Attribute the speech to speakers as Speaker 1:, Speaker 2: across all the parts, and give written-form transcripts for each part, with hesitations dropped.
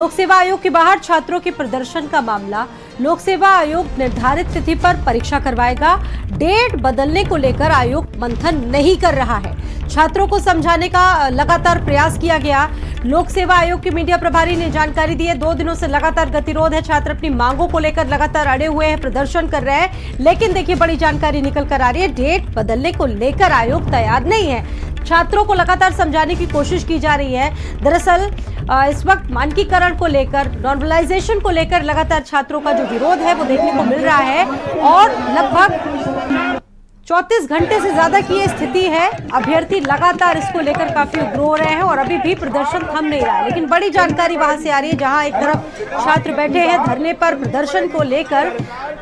Speaker 1: लोक सेवा आयोग के बाहर छात्रों के प्रदर्शन का मामला। लोक सेवा आयोग निर्धारित तिथि पर परीक्षा करवाएगा। डेट बदलने को लेकर आयोग मंथन नहीं कर रहा है। छात्रों को समझाने का लगातार प्रयास किया गया। लोक सेवा आयोग के मीडिया प्रभारी ने जानकारी दी है, 2 दिनों से लगातार गतिरोध है। छात्र अपनी मांगों को लेकर लगातार अड़े हुए हैं, प्रदर्शन कर रहे हैं। लेकिन देखिए, बड़ी जानकारी निकल कर आ रही है, डेट बदलने को लेकर आयोग तैयार नहीं है। छात्रों को लगातार समझाने की कोशिश की जा रही है। दरअसल इस वक्त मानकीकरण को लेकर, नॉर्मलाइजेशन को लेकर लगातार छात्रों का जो विरोध है वो देखने को मिल रहा है और लगभग 34 घंटे से ज्यादा की ये स्थिति है। अभ्यर्थी लगातार इसको लेकर काफी उग्र हो रहे हैं और अभी भी प्रदर्शन थम नहीं रहा है। लेकिन बड़ी जानकारी वहां से आ रही है, जहां एक तरफ छात्र बैठे हैं धरने पर प्रदर्शन को लेकर,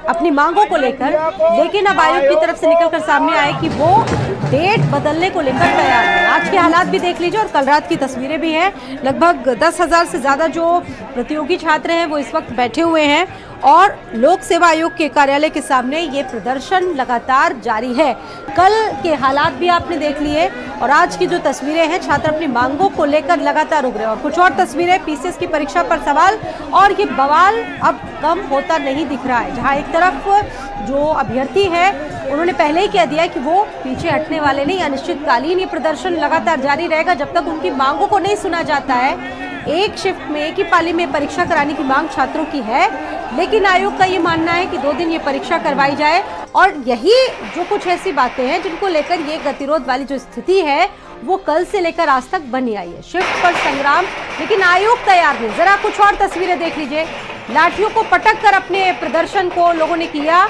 Speaker 1: अपनी मांगों को लेकर, लेकिन अब आयोग की तरफ से निकलकर सामने आए कि वो डेट बदलने को लेकर तैयार है। आज के हालात भी देख लीजिए और कल रात की तस्वीरें भी हैं। लगभग 10,000 से ज्यादा जो प्रतियोगी छात्र हैं वो इस वक्त बैठे हुए हैं और लोक सेवा आयोग के कार्यालय के सामने ये प्रदर्शन लगातार जारी है। कल के हालात भी आपने देख लिए और आज की जो तस्वीरें हैं, छात्र अपनी मांगों को लेकर लगातार उगरे। और कुछ और तस्वीरें, पीसीएस की परीक्षा पर सवाल, और ये बवाल अब कम होता नहीं दिख रहा है। जहां एक तरफ जो अभ्यर्थी है उन्होंने पहले ही कह दिया कि वो पीछे हटने वाले नहीं। अनिश्चितकालीन ये प्रदर्शन लगातार जारी रहेगा जब तक उनकी मांगों को नहीं सुना जाता है। एक शिफ्ट में, एक ही पाली में परीक्षा कराने की मांग छात्रों की है, लेकिन आयोग का ये मानना है कि 2 दिन ये परीक्षा करवाई जाए। और यही जो कुछ ऐसी बातें हैं जिनको लेकर ये गतिरोध वाली जो स्थिति है वो कल से लेकर आज तक बनी आई है। शिफ्ट पर संग्राम, लेकिन आयोग तैयार नहीं। जरा कुछ और तस्वीरें देख लीजिए। लाठियों को पटक कर अपने प्रदर्शन को लोगों ने किया।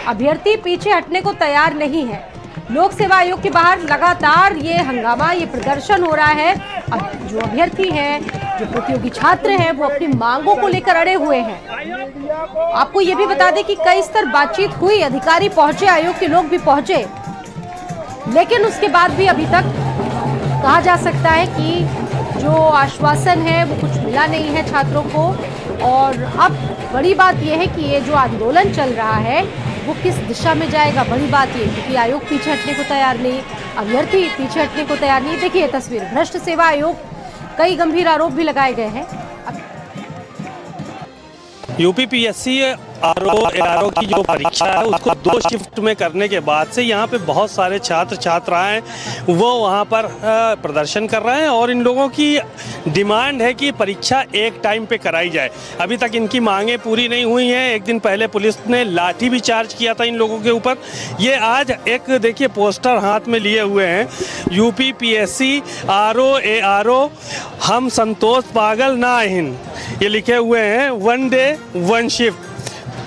Speaker 1: अभ्यर्थी पीछे हटने को तैयार नहीं है। लोक सेवा आयोग के बाहर लगातार ये हंगामा, ये प्रदर्शन हो रहा है। अब जो अभ्यर्थी हैं, जो प्रतियोगी छात्र हैं, वो अपनी मांगों को लेकर अड़े हुए हैं। आपको ये भी बता दें कि कई स्तर बातचीत हुई, अधिकारी पहुंचे, आयोग के लोग भी पहुंचे, लेकिन उसके बाद भी अभी तक कहा जा सकता है कि जो आश्वासन है वो कुछ मिला नहीं है छात्रों को। और अब बड़ी बात यह है कि ये जो आंदोलन चल रहा है वो किस दिशा में जाएगा, बड़ी बात ये, क्योंकि आयोग पीछे हटने को तैयार नहीं, अभ्यर्थी पीछे हटने को तैयार नहीं। देखिए तस्वीर, भ्रष्ट सेवा आयोग, कई गंभीर आरोप भी लगाए गए हैं।
Speaker 2: यूपीपीएससी आरओ की जो परीक्षा है उसको 2 शिफ्ट में करने के बाद से यहाँ पे बहुत सारे छात्र छात्राएं वो वहाँ पर प्रदर्शन कर रहे हैं और इन लोगों की डिमांड है कि परीक्षा एक टाइम पे कराई जाए। अभी तक इनकी मांगें पूरी नहीं हुई हैं। एक दिन पहले पुलिस ने लाठी भी चार्ज किया था इन लोगों के ऊपर। ये आज एक देखिए पोस्टर हाथ में लिए हुए हैं, यूपीपीएससी आरओ हम संतोष पागल ना हिन, ये लिखे हुए हैं। 1 डे 1 शिफ्ट,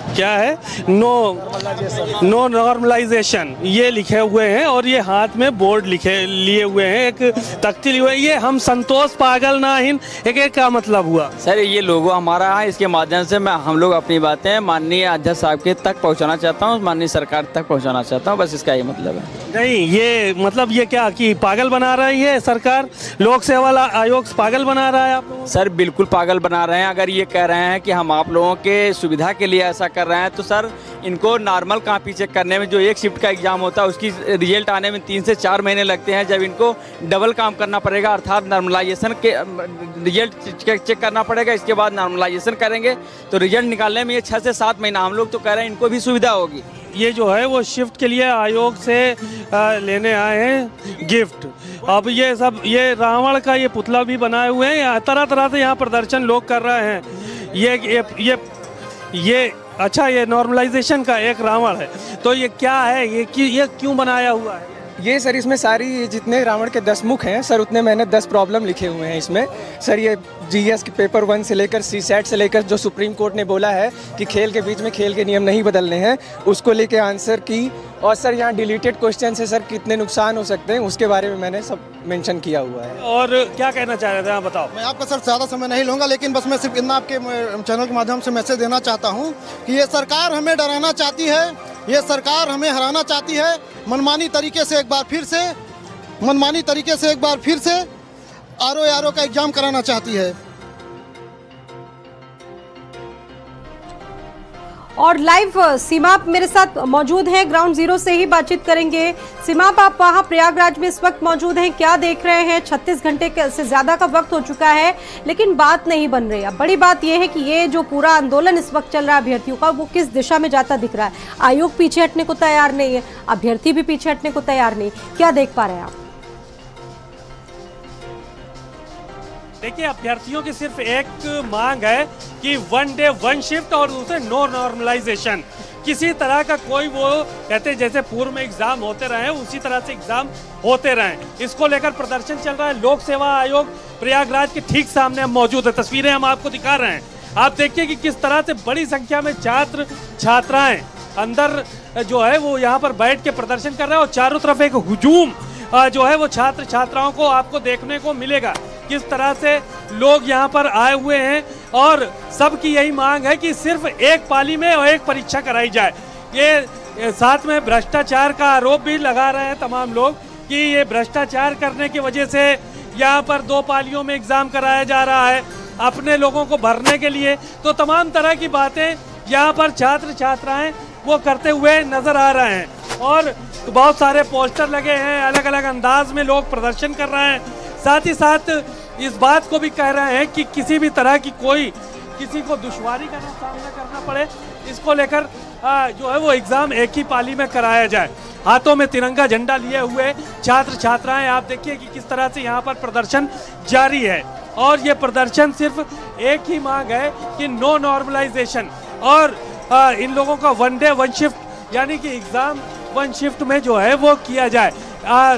Speaker 2: क्या है, नो नॉर्मलाइजेशन, ये लिखे हुए हैं। और ये हाथ में बोर्ड लिए हुए हैं, एक तख्ती लिए हुए हैं। ये हम संतोष पागल ना हिन, एक क्या मतलब हुआ
Speaker 3: सर? ये लोगो हमारा है, इसके माध्यम से हम लोग अपनी बातें माननीय अध्यक्ष साहब के तक पहुंचाना चाहता हूं, माननीय सरकार तक पहुंचाना चाहता हूं, बस इसका ये मतलब है।
Speaker 2: नहीं, ये मतलब ये क्या कि पागल बना रही है सरकार, लोक सेवा आयोग पागल बना रहा है आप लोगों?
Speaker 3: सर बिल्कुल पागल बना रहे हैं। अगर ये कह रहे हैं कि हम आप लोगों के सुविधा के लिए ऐसा कर रहे हैं तो सर इनको नॉर्मल कॉपी चेक करने में जो 1 शिफ्ट का एग्जाम होता है उसकी रिजल्ट आने में 3 से 4 महीने लगते हैं। जब इनको डबल काम करना पड़ेगा, अर्थात नॉर्मलाइजेशन के रिजल्ट चेक करना पड़ेगा, इसके बाद नॉर्मलाइजेशन करेंगे तो रिजल्ट निकालने में ये 6 से 7 महीना। हम लोग तो कह रहे हैं इनको भी सुविधा होगी।
Speaker 2: ये जो है वो शिफ्ट के लिए आयोग से लेने आए हैं गिफ्ट। अब ये सब, ये रावण का ये पुतला भी बनाए हुए हैं, तरह तरह से यहाँ प्रदर्शन लोग कर रहे हैं। ये अच्छा, ये नॉर्मलाइजेशन का एक रावण है, तो ये क्या है, ये क्यों बनाया हुआ है?
Speaker 4: ये सर इसमें सारी जितने रावण के 10 मुख हैं सर, उतने मैंने 10 प्रॉब्लम लिखे हुए हैं इसमें सर। ये जीएस के पेपर 1 से लेकर सीसैट से लेकर जो सुप्रीम कोर्ट ने बोला है कि खेल के बीच में खेल के नियम नहीं बदलने हैं, उसको लेके आंसर की। और सर यहाँ डिलीटेड क्वेश्चन से सर कितने नुकसान हो सकते हैं उसके बारे में मैंने सब मेंशन किया हुआ है।
Speaker 2: और क्या कहना चाह रहे थे आप, बताओ।
Speaker 5: मैं आपका सर ज़्यादा समय नहीं लूँगा, लेकिन बस मैं सिर्फ इतना आपके चैनल के माध्यम से मैसेज देना चाहता हूँ कि ये सरकार हमें डराना चाहती है, ये सरकार हमें हराना चाहती है। मनमानी तरीके से एक बार फिर से आरओ का एग्जाम कराना चाहती है।
Speaker 1: और लाइव सीमा आप मेरे साथ मौजूद हैं, ग्राउंड जीरो से ही बातचीत करेंगे। सीमा आप वहां प्रयागराज में इस वक्त मौजूद हैं, क्या देख रहे हैं? 36 घंटे से ज्यादा का वक्त हो चुका है लेकिन बात नहीं बन रही। अब बड़ी बात यह है कि ये जो पूरा आंदोलन इस वक्त चल रहा है अभ्यर्थियों का, वो किस दिशा में जाता दिख रहा है? आयोग पीछे हटने को तैयार नहीं है, अभ्यर्थी भी पीछे हटने को तैयार नहीं, क्या देख पा रहे हैं आप?
Speaker 2: देखिए, अभ्यर्थियों की सिर्फ एक मांग है कि 1 डे 1 शिफ्ट और दूसरे नो नॉर्मलाइजेशन। किसी तरह का कोई, वो कहते हैं जैसे पूर्व में एग्जाम होते रहे उसी तरह से एग्जाम होते रहे। इसको लेकर प्रदर्शन चल रहा है। लोक सेवा आयोग प्रयागराज के ठीक सामने हम मौजूद है, तस्वीरें हम आपको दिखा रहे हैं। आप देखिए कि किस तरह से बड़ी संख्या में छात्र छात्राएं अंदर जो है वो यहाँ पर बैठ के प्रदर्शन कर रहे हैं और चारों तरफ एक हुजूम जो है वो छात्र छात्राओं को आपको देखने को मिलेगा। किस तरह से लोग यहाँ पर आए हुए हैं और सबकी यही मांग है कि सिर्फ एक पाली में और एक परीक्षा कराई जाए। ये साथ में भ्रष्टाचार का आरोप भी लगा रहे हैं तमाम लोग कि ये भ्रष्टाचार करने की वजह से यहाँ पर 2 पालियों में एग्जाम कराया जा रहा है अपने लोगों को भरने के लिए। तो तमाम तरह की बातें यहाँ पर छात्र छात्राएं वो करते हुए नजर आ रहे हैं और बहुत सारे पोस्टर लगे हैं, अलग अलग अंदाज में लोग प्रदर्शन कर रहे हैं। साथ ही साथ इस बात को भी कह रहे हैं कि किसी भी तरह की कोई किसी को दुश्वारी का सामना करना पड़े, इसको लेकर जो है वो एग्जाम एक ही पाली में कराया जाए। हाथों में तिरंगा झंडा लिए हुए छात्र छात्राएं, आप देखिए कि किस तरह से यहाँ पर प्रदर्शन जारी है और ये प्रदर्शन सिर्फ एक ही मांग है कि नो नॉर्मलाइजेशन और इन लोगों का 1 डे 1 शिफ्ट यानी कि एग्जाम 1 शिफ्ट में जो है वो किया जाए।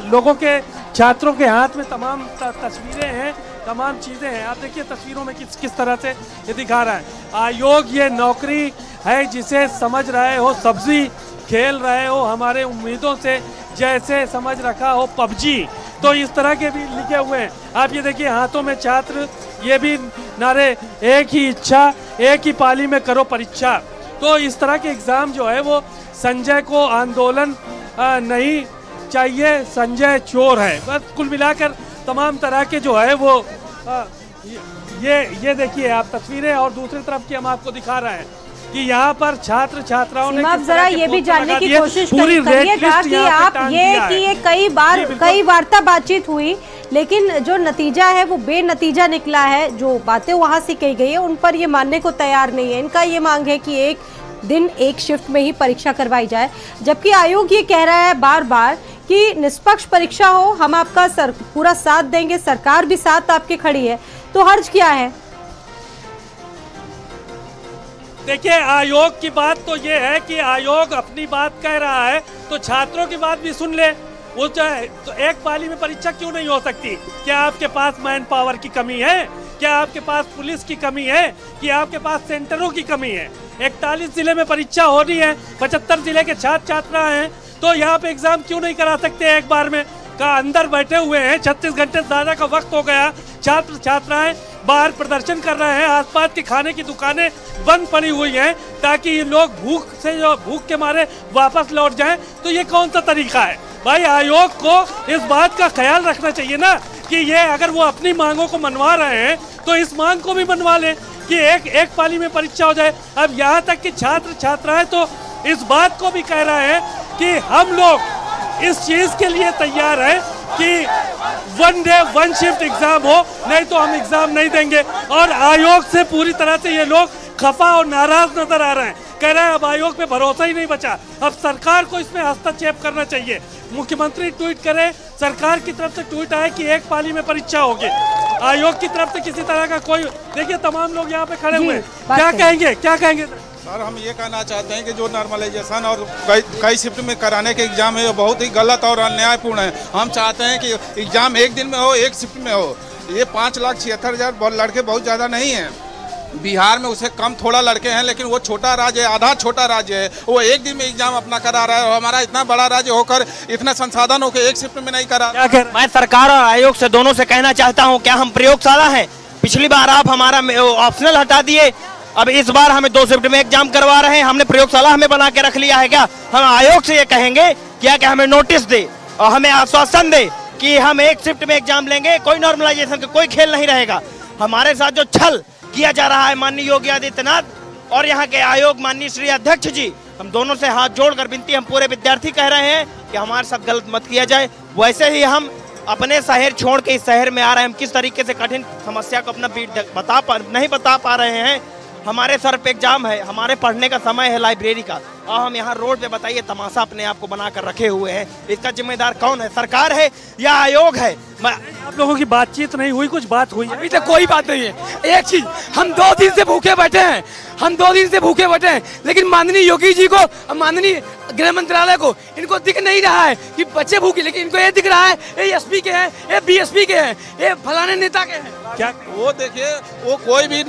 Speaker 2: लोगों के छात्रों के हाथ में तमाम तस्वीरें हैं, तमाम चीज़ें हैं। आप देखिए तस्वीरों में किस तरह से ये दिखा रहा है। आयोग ये नौकरी है जिसे समझ रहे हो सब्जी खेल रहे हो हमारे उम्मीदों से जैसे समझ रखा हो पबजी। तो इस तरह के भी लिखे हुए हैं। आप ये देखिए हाथों में छात्र ये भी नारे, एक ही इच्छा एक ही पाली में करो परीक्षा। तो इस तरह के एग्ज़ाम जो है वो संजय को आंदोलन नहीं चाहिए, संजय चोर है। बस कुल मिलाकर तमाम तरह के जो है वो ये देखिए आप तस्वीरें और दूसरी तरफ की हम आपको दिखा रहे हैं कि यहाँ पर छात्र छात्राओं ने
Speaker 1: आप जरा ये भी जानने की कोशिश करिएगा कि आप ये कई वार्ता बातचीत हुई लेकिन जो नतीजा है वो बेनतीजा निकला है। जो बातें वहां से कही गई है उन पर ये मानने को तैयार नहीं है। इनका ये मांग है कि एक दिन एक शिफ्ट में ही परीक्षा करवाई जाए, जबकि आयोग ये कह रहा है बार बार कि निष्पक्ष परीक्षा हो, हम आपका पूरा साथ देंगे, सरकार भी साथ आपके खड़ी है। तो हर्ज क्या है?
Speaker 2: देखिए, आयोग की बात तो ये है कि आयोग अपनी बात कह रहा है तो छात्रों की बात भी सुन ले। वो चाहे तो एक पाली में परीक्षा क्यों नहीं हो सकती? क्या आपके पास मैन पावर की कमी है? क्या आपके पास पुलिस की कमी है? कि आपके पास सेंटरों की कमी है? 41 जिले में परीक्षा हो रही है, 75 जिले के छात्र छात्रा हैं, तो यहाँ पे एग्जाम क्यों नहीं करा सकते एक बार में? का अंदर बैठे हुए हैं, 36 घंटे ज्यादा का वक्त हो गया, छात्र छात्राएं बाहर प्रदर्शन कर रहे हैं, आसपास की खाने की दुकानें बंद पड़ी हुई हैं ताकि ये लोग भूख के मारे वापस लौट जाएं। तो ये कौन सा तरीका है भाई? आयोग को इस बात का ख्याल रखना चाहिए ना कि ये अगर वो अपनी मांगों को मनवा रहे हैं तो इस मांग को भी मनवा लें कि एक पाली में परीक्षा हो जाए। अब यहाँ तक कि छात्र छात्राएं तो इस बात को भी कह रहे हैं कि हम लोग इस चीज के लिए तैयार हैं कि 1 डे 1 शिफ्ट एग्जाम हो, नहीं तो हम एग्जाम नहीं देंगे। और आयोग से पूरी तरह से ये लोग खफा और नाराज नजर आ रहे हैं, कह रहे हैं अब आयोग पे भरोसा ही नहीं बचा, अब सरकार को इसमें हस्तक्षेप करना चाहिए। मुख्यमंत्री ट्वीट करे, सरकार की तरफ से ट्वीट आए कि एक पाली में परीक्षा होगी, आयोग की तरफ से किसी तरह का कोई। देखिए तमाम लोग यहाँ पे खड़े हुए हैं, क्या कहेंगे?
Speaker 6: सर, हम ये कहना चाहते हैं कि जो नॉर्मलाइजेशन और कई शिफ्ट में कराने के एग्जाम है वो बहुत ही गलत और अन्यायपूर्ण है। हम चाहते हैं कि एग्जाम एक दिन में हो, एक शिफ्ट में हो। ये 5,76,000 लड़के बहुत ज़्यादा नहीं हैं। बिहार में उसे कम थोड़ा लड़के हैं, लेकिन वो छोटा राज्य है, आधा छोटा राज्य है, वो एक दिन में एग्जाम अपना करा रहा है। और हमारा इतना बड़ा राज्य होकर इतने संसाधन होकर एक शिफ्ट में नहीं करा।
Speaker 7: मैं सरकार और आयोग से दोनों से कहना चाहता हूँ, क्या हम प्रयोगशाला हैं? पिछली बार आप हमारा ऑप्शनल हटा दिए, अब इस बार हमें 2 शिफ्ट में एग्जाम करवा रहे हैं। हमने प्रयोगशाला हमें बना के रख लिया है क्या? हम आयोग से ये कहेंगे क्या कि हमें नोटिस दे और हमें आश्वासन दे कि हम एक शिफ्ट में एग्जाम लेंगे, कोई नॉर्मलाइजेशन का कोई खेल नहीं रहेगा। हमारे साथ जो छल किया जा रहा है माननीय योगी आदित्यनाथ, और यहाँ के आयोग माननीय श्री अध्यक्ष जी, हम दोनों से हाथ जोड़कर विनती, हम पूरे विद्यार्थी कह रहे हैं कि हमारे साथ गलत मत किया जाए। वैसे ही हम अपने शहर छोड़ के इस शहर में आ रहे हैं, हम किस तरीके से कठिन समस्या को अपना नहीं बता पा रहे हैं। हमारे सर पे एग्जाम है, हमारे पढ़ने का समय है लाइब्रेरी का, और हम यहाँ रोड पे बताइए तमाशा अपने आप को बनाकर रखे हुए हैं। इसका जिम्मेदार कौन है, सरकार है या आयोग है?
Speaker 2: आप लोगों की बातचीत नहीं हुई, कुछ बात हुई?
Speaker 8: अभी तक कोई बात नहीं है। एक चीज, हम 2 दिन से भूखे बैठे हैं, लेकिन माननीय योगी जी को, माननीय गृह मंत्रालय को, इनको दिख नहीं रहा है कि बच्चे भूखे, लेकिन इनको ये दिख रहा है ये एसपी के हैं, ये बीएसपी के हैं, ये फलाने नेता के हैं।
Speaker 6: क्या वो देखिए, वो कोई भी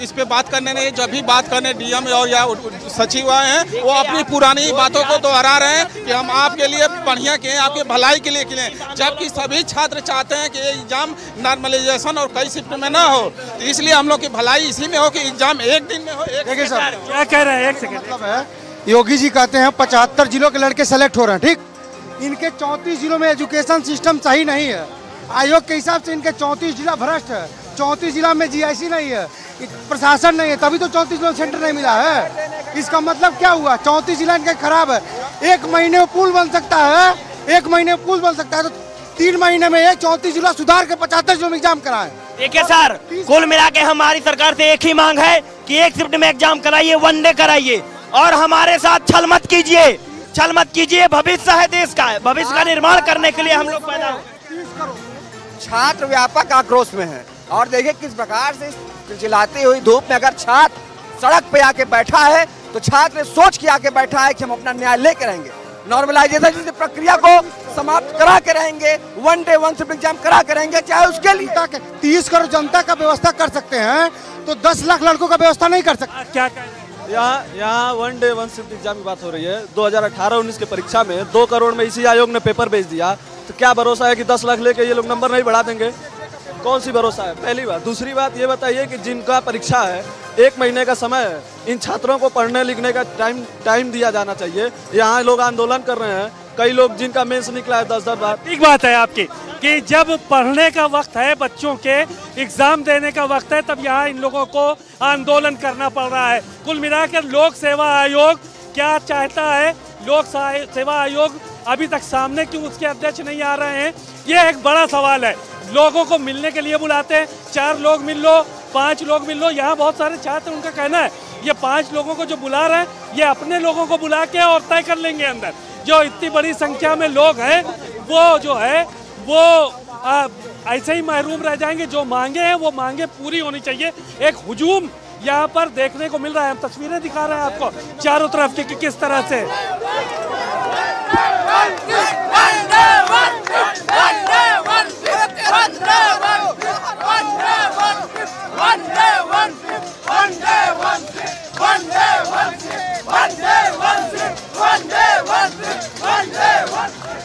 Speaker 6: इस पे बात करने नहीं, जब भी बात करने डीएम और या सचिव आए हैं, वो अपनी पुरानी बातों को दोहरा रहे हैं कि हम आपके लिए बढ़िया किए, आपके भलाई के लिए किए, जबकि सभी छात्र चाहते हैं कि एग्जाम नॉर्मलाइजेशन और कई शिफ्ट में ना हो। तो इसलिए हम लोग की भलाई इसी में हो कि एग्जाम एक दिन में हो।
Speaker 2: देखिए सर क्या कह रहे हैं, एक सेकंड।
Speaker 9: मतलब है, योगी जी कहते हैं 75 जिलों के लड़के सेलेक्ट हो रहे हैं, ठीक। इनके 34 जिलों में एजुकेशन सिस्टम सही नहीं है। आयोग के हिसाब से इनके 34 जिला भ्रष्ट है, 34 जिला में जीआईसी नहीं है, प्रशासन नहीं है, तभी तो 34 जिलों सेंटर नहीं मिला है। इसका मतलब क्या हुआ? 34 जिला इनका खराब है। 1 महीने में पुल बन सकता है, 1 महीने में पुल बन सकता है, तो 3 महीने में 34 जिला सुधार के 75 जिलों में एग्जाम कराएं।
Speaker 7: देखिए सर, कुल मिला के हमारी सरकार से एक ही मांग है कि एक शिफ्ट में एग्जाम कराइए, 1 डे कराइए, और हमारे साथ छल मत कीजिए, छल मत कीजिए। भविष्य है देश का, भविष्य का निर्माण करने के लिए हम लोग पैदा हुए।
Speaker 10: छात्र व्यापक आक्रोश में है, और देखिए किस प्रकार से चिल्लाती हुई धूप में अगर छात्र सड़क पे आके बैठा है, तो छात्र सोच के आके बैठा है कि हम अपना न्याय लेके रहेंगे, नॉर्मलाइजेशन की प्रक्रिया को समाप्त करा के रहेंगे, 1 डे 1 शिफ्ट एग्जाम करा के रहेंगे, चाहे उसके लिए
Speaker 9: 30 करोड़ जनता का व्यवस्था कर सकते हैं, तो 10 लाख लड़कों का व्यवस्था नहीं कर सकते।
Speaker 2: क्या
Speaker 11: यहाँ 1 डे 1 शिफ्ट एग्जाम की बात हो रही है। 2018-19 के परीक्षा में 2 करोड़ में इसी आयोग ने पेपर भेज दिया, तो क्या भरोसा है कि 10 लाख लेके ये लोग नंबर नहीं बढ़ा देंगे? कौन सी भरोसा है? पहली बात। दूसरी बात ये बताइए कि जिनका परीक्षा है, 1 महीने का समय है, इन छात्रों को पढ़ने लिखने का टाइम दिया जाना चाहिए। यहाँ लोग आंदोलन कर रहे हैं, कई लोग जिनका मेंस निकला है 10 बार।
Speaker 2: ठीक बात है आपकी कि जब पढ़ने का वक्त है, बच्चों के एग्जाम देने का वक्त है, तब यहाँ इन लोगों को आंदोलन करना पड़ रहा है। कुल मिलाकर लोक सेवा आयोग क्या चाहता है, लोक सेवा आयोग अभी तक सामने क्यों उसके अध्यक्ष नहीं आ रहे हैं, ये एक बड़ा सवाल है। लोगों को मिलने के लिए बुलाते हैं, 4 लोग मिल लो, 5 लोग मिल लो। यहाँ बहुत सारे छात्र, उनका कहना है ये 5 लोगों को जो बुला रहे हैं, ये अपने लोगों को बुला के और तय कर लेंगे अंदर। जो इतनी बड़ी संख्या में लोग हैं, वो जो है वो ऐसे ही महरूम रह जाएंगे। जो मांगे हैं वो मांगे पूरी होनी चाहिए। एक हुजूम यहाँ पर देखने को मिल रहा है, हम तस्वीरें दिखा रहे हैं आपको चारों तरफ के कि किस तरह से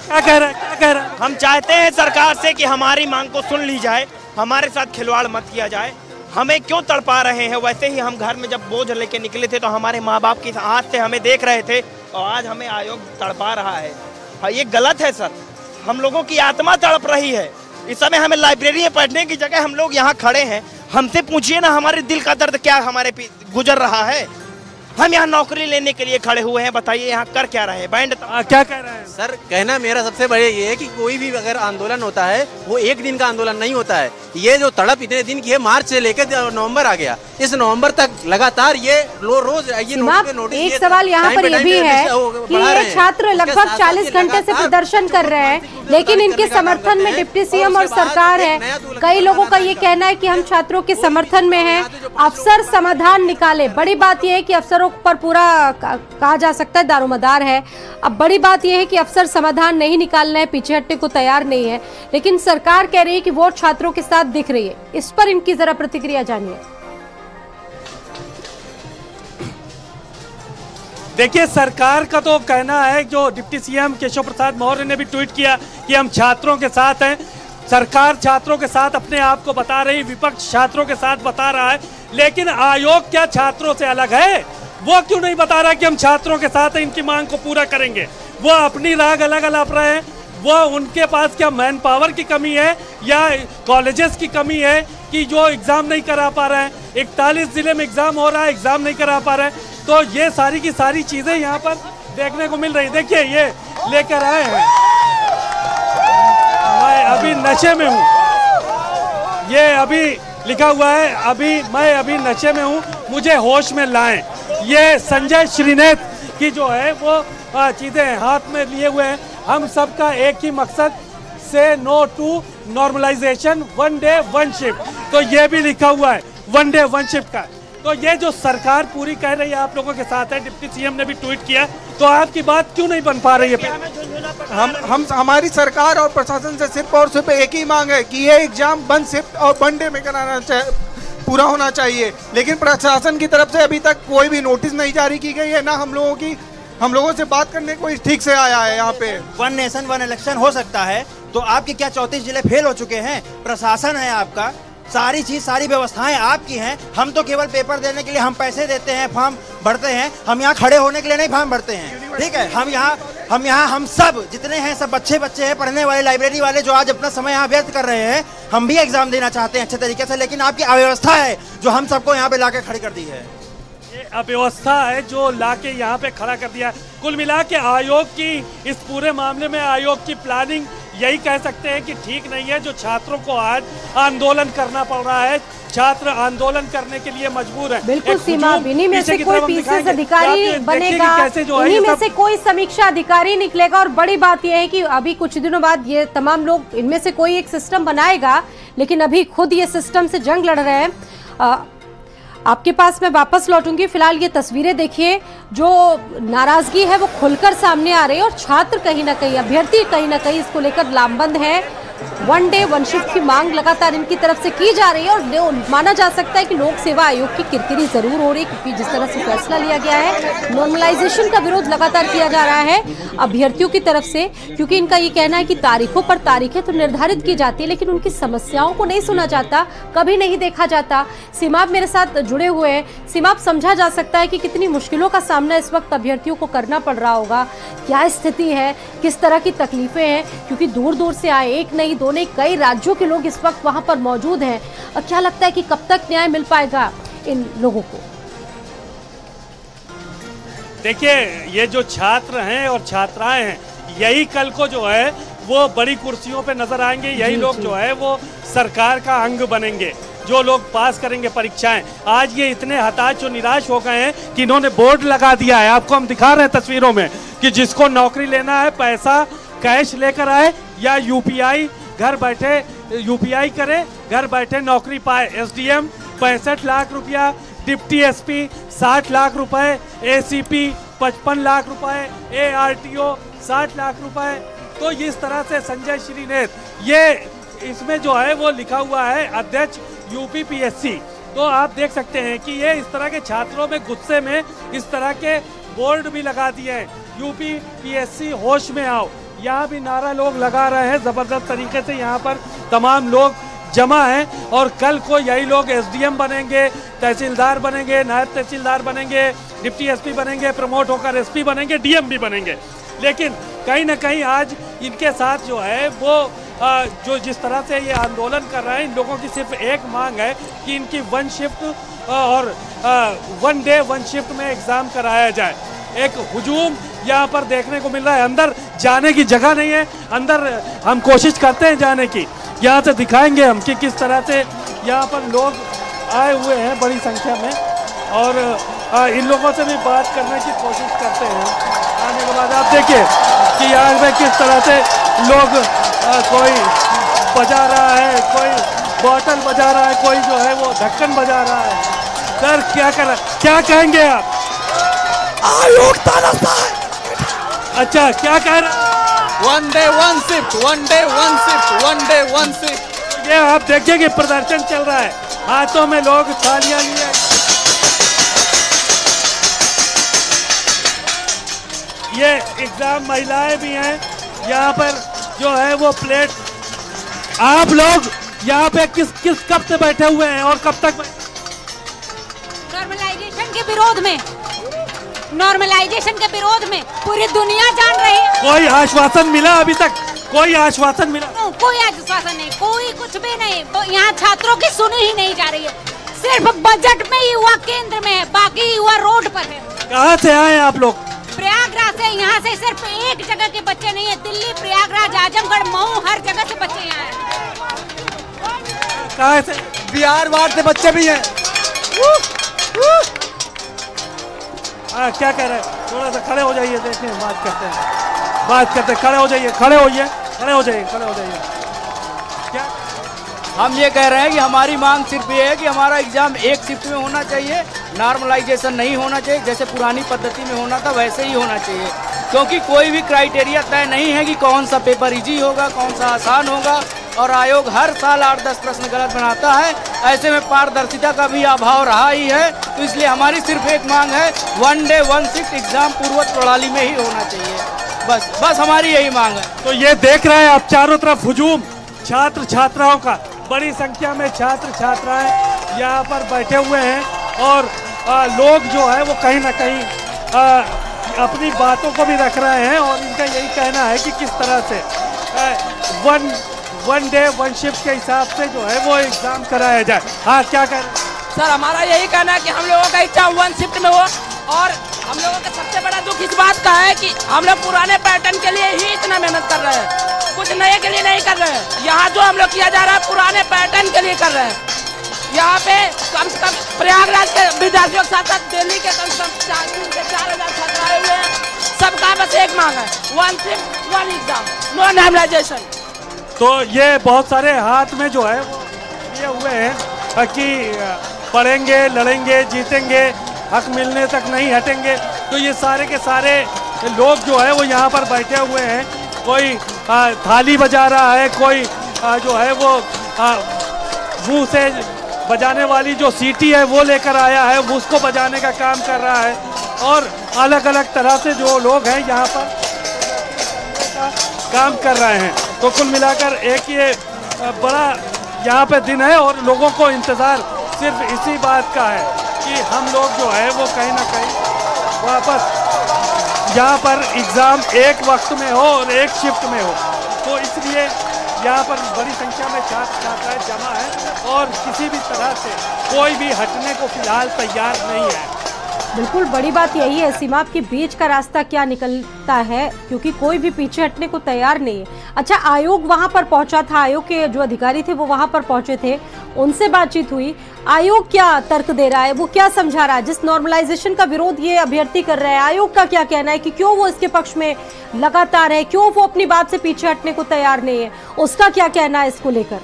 Speaker 2: क्या कह रहे हैं?
Speaker 7: हम चाहते हैं सरकार से कि हमारी मांग को सुन ली जाए, हमारे साथ खिलवाड़ मत किया जाए। हमें क्यों तड़पा रहे हैं? वैसे ही हम घर में जब बोझ लेके निकले थे तो हमारे माँ बाप की हाथ से हमें देख रहे थे, और आज हमें आयोग तड़पा रहा है। ये गलत है सर, हम लोगों की आत्मा तड़प रही है। इस समय हमें लाइब्रेरी में पढ़ने की जगह हम लोग यहाँ खड़े हैं। हमसे पूछिए ना हमारे दिल का दर्द क्या हमारे गुजर रहा है। हम यहाँ नौकरी लेने के लिए खड़े हुए हैं, बताइए यहाँ कर क्या रहे हैं? बैंड
Speaker 2: क्या कह रहे हैं?
Speaker 12: सर कहना मेरा सबसे बड़े ये है कि कोई भी अगर आंदोलन होता है वो एक दिन का आंदोलन नहीं होता है। ये जो तड़प इतने दिन की है, मार्च से लेकर नवंबर आ गया, इस नवंबर तक लगातार ये रोज ये नोटिस।
Speaker 1: एक सवाल यहाँ पर ये भी है कि ये छात्र लगभग 40 घंटे से प्रदर्शन कर रहे हैं, लेकिन इनके समर्थन में डिप्टी सीएम और सरकार है। कई लोगों का ये कहना है कि हम छात्रों के समर्थन में हैं, अफसर समाधान निकाले। बड़ी बात यह है कि अफसरों पर पूरा कहा जा सकता है दारोमदार है। अब बड़ी बात यह है कि अफसर समाधान नहीं निकालना है, पीछे हटने को तैयार नहीं है, लेकिन सरकार कह रही है कि वो छात्रों के साथ दिख रही है। इस पर इनकी जरा प्रतिक्रिया जानिए।
Speaker 2: देखिए, सरकार का तो कहना है, जो डिप्टी सीएम केशव प्रसाद मौर्य ने भी ट्वीट किया कि हम छात्रों के साथ हैं। सरकार छात्रों के साथ अपने आप को बता रही, विपक्ष छात्रों के साथ बता रहा है, लेकिन आयोग क्या छात्रों से अलग है? वो क्यों नहीं बता रहा कि हम छात्रों के साथ हैं, इनकी मांग को पूरा करेंगे? वो अपनी राग अलग अलग रहे हैं। वो उनके पास क्या मैन पावर की कमी है या कॉलेजेस की कमी है कि जो एग्जाम नहीं करा पा रहे हैं? 41 जिले में एग्जाम हो रहा है, एग्जाम नहीं करा पा रहे। तो ये सारी की सारी चीजें यहाँ पर देखने को मिल रही। देखिए ये लेकर आए हैं, मैं अभी नशे में हूँ, ये अभी लिखा हुआ है, मैं अभी नशे में हूँ, मुझे होश में लाएं। ये संजय श्रीनेत की जो है वो चीजें हाथ में लिए हुए हैं। हम सबका एक ही मकसद, say no to normalisation, 1 day 1 shift. तो ये भी लिखा हुआ है 1 डे 1 शिफ्ट का। तो ये जो सरकार पूरी कह रही है आप लोगों के साथ है, डिप्टी सीएम ने भी ट्वीट किया, तो आपकी बात क्यों नहीं बन पा रही है?
Speaker 13: हमारी सरकार और प्रशासन से सिर्फ और सिर्फ एक ही मांग है कि ये एग्जाम 1 शिफ्ट और 1 डे में कराना पूरा होना चाहिए। लेकिन प्रशासन की तरफ से अभी तक कोई भी नोटिस नहीं जारी की गई है, ना हम लोगों से बात करने को ठीक से आया है। यहाँ पे
Speaker 7: 1 नेशन 1 इलेक्शन हो सकता है, तो आपके क्या 34 जिले फेल हो चुके हैं? प्रशासन है आपका, सारी चीज सारी व्यवस्थाएं आपकी हैं। हम तो केवल पेपर देने के लिए हम पैसे देते हैं, फॉर्म भरते हैं, हम यहाँ खड़े होने के लिए नहीं फॉर्म भरते हैं, ठीक है? हम सब जितने हैं सब बच्चे हैं, पढ़ने वाले, लाइब्रेरी वाले, जो आज अपना समय यहाँ व्यर्थ कर रहे हैं। हम भी एग्जाम देना चाहते हैं अच्छे तरीके से, लेकिन आपकी अव्यवस्था है जो हम सबको यहाँ पे लाके खड़ी कर दी है।
Speaker 2: ये अव्यवस्था है जो लाके यहाँ पे खड़ा कर दिया। कुल मिला के आयोग की इस पूरे मामले में आयोग की प्लानिंग यही कह सकते हैं कि ठीक नहीं है। जो छात्रों को आज आंदोलन करना पड़ रहा है, छात्र आंदोलन करने के लिए मजबूर है।
Speaker 1: बिल्कुल सीमा, इन्हीं में से कोई पीसीएस अधिकारी बनेगा, इन्हीं में से कोई समीक्षा अधिकारी निकलेगा। और बड़ी बात यह है कि अभी कुछ दिनों बाद ये तमाम लोग, इनमें से कोई एक सिस्टम बनाएगा, लेकिन अभी खुद ये सिस्टम से जंग लड़ रहे हैं। आपके पास मैं वापस लौटूंगी, फिलहाल ये तस्वीरें देखिए, जो नाराजगी है वो खुलकर सामने आ रही है और छात्र कहीं ना कहीं, अभ्यर्थी कहीं ना कहीं इसको लेकर लामबंद है। 1 डे 1 शिफ्ट की मांग लगातार इनकी तरफ से की जा रही है और माना जा सकता है कि लोक सेवा आयोग की किरकिरी जरूर हो रही है, क्योंकि जिस तरह से फैसला लिया गया है, नॉर्मलाइजेशन का विरोध लगातार किया जा रहा है अभ्यर्थियों की तरफ से, क्योंकि इनका ये कहना है कि तारीखों पर तारीखें तो निर्धारित की जाती है, लेकिन उनकी समस्याओं को नहीं सुना जाता, कभी नहीं देखा जाता। सीमाब मेरे साथ जुड़े हुए हैं। सीमाब, समझा जा सकता है कि कितनी मुश्किलों का सामना इस वक्त अभ्यर्थियों को करना पड़ रहा होगा, क्या स्थिति है, किस तरह की तकलीफें हैं, क्योंकि दूर दूर से आए, एक नहीं दो नहीं, कई राज्यों के लोग इस वक्त वहां पर मौजूद हैं। और क्या लगता है कि कब तक न्याय मिल पाएगा इन लोगों को?
Speaker 2: देखिए, ये जो छात्र हैं और छात्राएं हैं, यही कल को जो है वो बड़ी कुर्सियों पे नजर आएंगे, यही लोग जो है वो सरकार का अंग बनेंगे, जो लोग पास करेंगे परीक्षाएं। आज ये इतने हताश और निराश हो गए हैं कि इन्होंने बोर्ड लगा दिया है, आपको हम दिखा रहे हैं तस्वीरों में, कि जिसको नौकरी लेना है पैसा कैश लेकर आए या यूपीआई घर बैठे यूपीआई करे, घर बैठे नौकरी पाए। एसडीएम 65 लाख रुपया, डिप्टी एसपी 60 लाख रुपए, एसीपी 55 लाख रुपए, एआरटीओ 60 लाख रुपए। तो इस तरह से संजय श्रीनेत, ये इसमें जो है वो लिखा हुआ है अध्यक्ष यूपीपीएससी। तो आप देख सकते हैं कि ये इस तरह के छात्रों में गुस्से में इस तरह के बोर्ड भी लगा दिए हैं, यूपीपीएससी होश में आओ। यहाँ भी नारा लोग लगा रहे हैं जबरदस्त तरीके से, यहाँ पर तमाम लोग जमा हैं और कल को यही लोग एसडीएम बनेंगे, तहसीलदार बनेंगे, नायब तहसीलदार बनेंगे, डिप्टी एसपी बनेंगे, प्रमोट होकर एसपी बनेंगे, डीएम भी बनेंगे। लेकिन कहीं ना कहीं आज इनके साथ जो है वो जो जिस तरह से ये आंदोलन कर रहे हैं, इन लोगों की सिर्फ एक मांग है कि इनकी 1 शिफ्ट और 1 डे 1 शिफ्ट में एग्ज़ाम कराया जाए। एक हुजूम यहाँ पर देखने को मिल रहा है, अंदर जाने की जगह नहीं है, अंदर हम कोशिश करते हैं जाने की, यहाँ से दिखाएंगे हम कि किस तरह से यहाँ पर लोग आए हुए हैं बड़ी संख्या में, और इन लोगों से भी बात करने की कोशिश करते हैं। आने के बाद आप देखिए कि यहाँ पे किस तरह से लोग कोई बजा रहा है, कोई बॉटल बजा रहा है, कोई जो है वो ढक्कन बजा रहा है। सर क्या कर रहा है, क्या कहेंगे आप?
Speaker 13: आयोग तानाशाह।
Speaker 2: अच्छा, क्या कह रहे हैं?
Speaker 13: 1 day 1 shift, 1 day 1 shift, 1 day 1 shift.
Speaker 2: ये आप देखिए कि प्रदर्शन चल रहा है, हाथों में लोग थालियां लिए, ये एग्जाम महिलाएं भी हैं यहाँ पर जो है वो प्लेट। आप लोग यहाँ पे किस कब से बैठे हुए हैं और कब तक?
Speaker 14: नॉर्मलाइजेशन के विरोध में, नॉर्मलाइजेशन के विरोध में पूरी दुनिया जान रही है।
Speaker 2: कोई आश्वासन मिला अभी तक? कोई आश्वासन मिला?
Speaker 14: कोई आश्वासन नहीं, कोई कुछ भी नहीं। तो यहाँ छात्रों की सुनी ही नहीं जा रही है। सिर्फ बजट में युवा केंद्र में है, बाकी युवा रोड पर है।
Speaker 2: कहाँ से आए आप लोग?
Speaker 14: प्रयागराज से। यहाँ से सिर्फ एक जगह के बच्चे नहीं है, दिल्ली, प्रयागराज, आजमगढ़, मऊ, हर जगह से बच्चे यहाँ हैं।
Speaker 2: कहाँ से?
Speaker 10: बिहार वार्ड से बच्चे भी हैं।
Speaker 2: क्या कह रहे हैं? थोड़ा सा खड़े हो जाइए, देखते हैं, बात करते हैं। खड़े हो जाइए। क्या
Speaker 15: हम ये कह रहे हैं कि हमारी मांग सिर्फ ये है कि हमारा एग्जाम एक शिफ्ट में होना चाहिए, नॉर्मलाइजेशन नहीं होना चाहिए। जैसे पुरानी पद्धति में होना था वैसे ही होना चाहिए, क्योंकि कोई भी क्राइटेरिया तय नहीं है कि कौन सा पेपर इजी होगा, कौन सा आसान होगा, और आयोग हर साल 8-10 प्रश्न गलत बनाता है। ऐसे में पारदर्शिता का भी अभाव रहा ही है। तो इसलिए हमारी सिर्फ एक मांग है, 1 डे 1 शिफ्ट एग्जाम पूर्ववत प्रणाली में ही होना चाहिए। बस हमारी यही मांग है।
Speaker 2: तो ये देख रहे हैं आप चारों तरफ हुजूम छात्र छात्राओं का, बड़ी संख्या में छात्र छात्राएं यहाँ पर बैठे हुए हैं और लोग जो है वो कहीं ना कहीं अपनी बातों को भी रख रहे हैं और इनका यही कहना है कि किस तरह से वन डे 1 शिफ्ट के हिसाब से जो है वो एग्जाम कराया जाए। हाँ, क्या कह रहे हैं?
Speaker 8: सर, हमारा यही कहना है कि हम लोगों का एग्जाम 1 शिफ्ट में हो, और हम लोगों का सबसे बड़ा दुख इस बात का है कि हम लोग पुराने पैटर्न के लिए ही इतना मेहनत कर रहे हैं, कुछ नए के लिए नहीं कर रहे हैं। यहाँ जो हम लोग किया जा रहा है पुराने पैटर्न के लिए कर रहे हैं। यहाँ पे कम से कम प्रयागराज के विद्यार्थियों के साथ साथ दिल्ली के कम से कम 4,000 छात्र आए हुए हैं। सबका बस एक मांग है, 1 शिफ्ट 1 एग्जाम, नो नॉर्मलाइजेशन।
Speaker 2: तो ये बहुत सारे हाथ में जो है वो लिए हुए हैं कि पढ़ेंगे, लड़ेंगे, जीतेंगे, हक मिलने तक नहीं हटेंगे। तो ये सारे के सारे लोग जो है वो यहाँ पर बैठे हुए हैं। कोई थाली बजा रहा है, कोई जो है वो मुंह से बजाने वाली जो सीटी है वो लेकर आया है, वो उसको बजाने का काम कर रहा है। और अलग अलग तरह से जो लोग हैं यहाँ पर काम कर रहे हैं। तो कुल मिलाकर एक ये बड़ा यहाँ पे दिन है और लोगों को इंतज़ार सिर्फ इसी बात का है कि हम लोग जो है वो कहीं ना कहीं वापस यहाँ पर एग्ज़ाम एक वक्त में हो और एक शिफ्ट में हो। तो इसलिए यहाँ पर बड़ी संख्या में छात्र छात्राएं जमा है और किसी भी तरह से कोई भी हटने को फिलहाल तैयार नहीं है।
Speaker 1: बिल्कुल, बड़ी बात यही है सीमा, आपके बीच का रास्ता क्या निकलता है, क्योंकि कोई भी पीछे हटने को तैयार नहीं है। अच्छा, आयोग वहां पर पहुंचा था, आयोग के जो अधिकारी थे वो वहां पर पहुंचे थे, उनसे बातचीत हुई। आयोग क्या तर्क दे रहा है, वो क्या समझा रहा है? जिस नॉर्मलाइजेशन का विरोध ये अभ्यर्थी कर रहे हैं, आयोग का क्या कहना है कि क्यों वो इसके पक्ष में लगातार है, क्यों वो अपनी बात से पीछे हटने को तैयार नहीं है, उसका क्या कहना है इसको लेकर?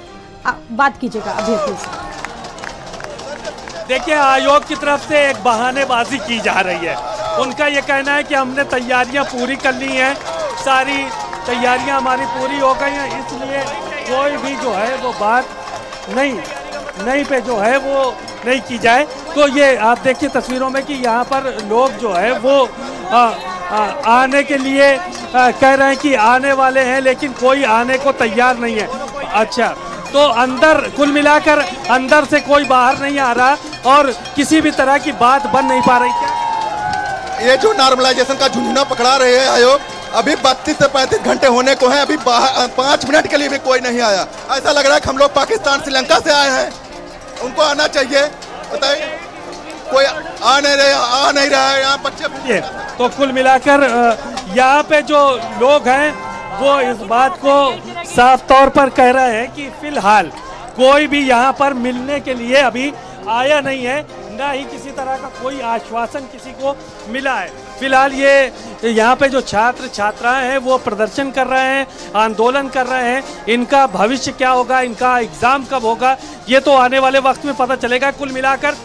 Speaker 1: बात कीजिएगा अभ्यर्थी से।
Speaker 2: देखिए, आयोग की तरफ से एक बहानेबाजी की जा रही है। उनका ये कहना है कि हमने तैयारियां पूरी कर ली हैं, सारी तैयारियां हमारी पूरी हो गई हैं, इसलिए कोई भी जो है वो बात नहीं पे जो है वो नहीं की जाए। तो ये आप देखिए तस्वीरों में कि यहाँ पर लोग जो है वो आने के लिए कह रहे हैं कि आने वाले हैं, लेकिन कोई आने को तैयार नहीं है। अच्छा, तो अंदर कुल मिलाकर अंदर से कोई बाहर नहीं आ रहा और किसी भी तरह की बात बन नहीं पा रही। क्या
Speaker 16: ये जो नॉर्मलाइजेशन का झुंझुना पकड़ा रहे हैं आयोग, अभी 32 से 35 घंटे होने को हैं, अभी 5 मिनट के लिए भी कोई नहीं आया। ऐसा लग रहा है कि हम लोग पाकिस्तान श्रीलंका से आए हैं। उनको आना चाहिए, बताइए, कोई आ नहीं रहा है यहाँ बच्चे।
Speaker 2: तो कुल मिलाकर यहाँ पे जो लोग हैं वो इस बात को साफ तौर पर कह रहे हैं कि फिलहाल कोई भी यहाँ पर मिलने के लिए अभी आया नहीं है, ना ही किसी तरह का कोई आश्वासन किसी को मिला है। फिलहाल ये यहाँ पे जो छात्र छात्राएं हैं वो प्रदर्शन कर रहे हैं, आंदोलन कर रहे हैं। इनका भविष्य क्या होगा, इनका एग्ज़ाम कब होगा, ये तो आने वाले वक्त में पता चलेगा। कुल मिलाकर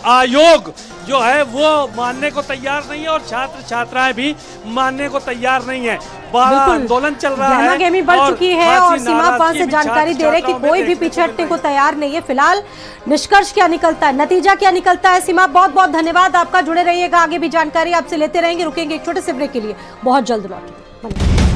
Speaker 2: आयोग जो है वो मानने को तैयार नहीं है और छात्र छात्राएं भी मानने को तैयार नहीं है। बड़ा आंदोलन चल रहा है,
Speaker 1: गहमागहमी बढ़ चुकी है और सीमा वहां से जानकारी दे रहे कि कोई भी पीछे हटने को तैयार नहीं है। फिलहाल निष्कर्ष क्या निकलता है, नतीजा क्या निकलता है? सीमा, बहुत बहुत धन्यवाद आपका, जुड़े रहिएगा, आगे भी जानकारी आपसे लेते रहेंगे। रुकेंगे एक छोटे से ब्रेक के लिए, बहुत जल्द लौटेंगे।